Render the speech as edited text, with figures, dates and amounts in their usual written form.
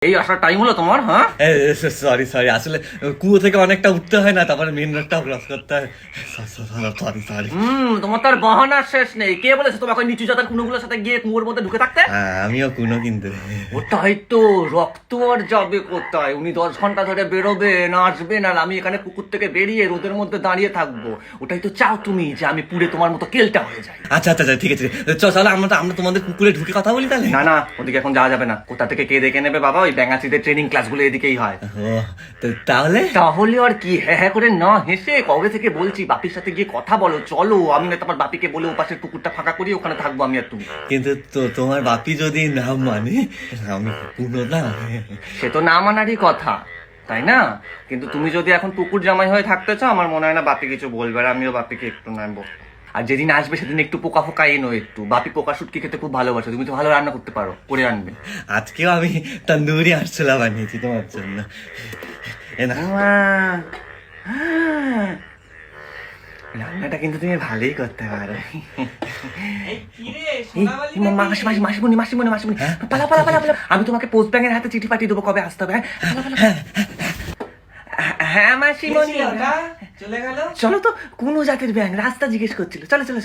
এই আসার টাইম হলো তোমার? হ্যাঁ, সরি সরি, আসলে কুয়ো থেকে অনেকটা উঠতে হয় না, তারপরে মেন রোডটা ক্রস করতে হয়। Sorry sorry. তোমার তার বাহানার শেষ নেই। কে বলেছে তোমাকে নিচু জাতের কুনোগুলোর সাথে গিয়ে কুয়োর মধ্যে ঢুকে থাকতে? আমিও কুনো কিন্তু। ওটাই তো, রক্ত আর যাবে কোথায়? উনি 10 ঘন্টা ধরে বেরোবেন, আসবেন, আর আমি এখানে পুকুর থেকে বেরিয়ে রোদের মধ্যে দাঁড়িয়ে থাকবো। ওটাই তো চাও তুমি, যে আমি পুড়ে তোমার মতো কেলটা হয়ে যাই। আচ্ছা আচ্ছা আচ্ছা, ঠিক আছে চলো আমরা তোমাদের পুকুরে ঢুকে কথা বলি তাহলে। না না, ওদিকে এখন যাওয়া যাবে না। কোথা থেকে কে দেখে নেবে বাবা? ওই ব্যাঙাচিদের ট্রেনিং ক্লাসগুলো এদিকেই হয়। ও, তাহলে তাহলে আর কি, হ্যাঁ হ্যাঁ করে না হেসে কবে থেকে বলছি বাপির সাথে গিয়ে কথা বলো, চলো। আমি না তোমার বাপিকে বলে ও পাশের পুকুরটা ফাঁকা করি, ওখানে থাকবো আমি আর তুমি। কিন্তু তোমার বাপি যদি না মানে, আমি কুনো না। সে তো না মানারই কথা, তাই না? কিন্তু তুমি যদি এখন পুকুর জামাই হয়ে থাকতে চাও, আমার মনে হয় না বাপি কিছু বলবে, আর আমিও বাপিকে একটু নেবো। আর যেদিন আসবে সেদিন একটু পোকা ফোকা এনো একটু। বাপি পোকা শুটকি খেতে খুব ভালোবাসে, তুমি তো ভালো রান্না করতে পারো, করে আনবে। আজকেও আমি তন্দুরি আরছোলা বানিয়েছি তোমার জন্য। এ না, রান্নাটা কিন্তু তুমি ভালোই করতে পারো। মাসিমণি, পালা পালা পালা পালা। আমি তোমাকে পোস্ট ব্যাংকের হাতে চিঠি পাঠিয়ে দেবো, কবে আসতে হবে। হ্যাঁ মাসিমণি, চলে গেল। চলো তো, কোন জাতের ব্যাংক? রাস্তা জিজ্ঞেস করছিল, চলো চলো।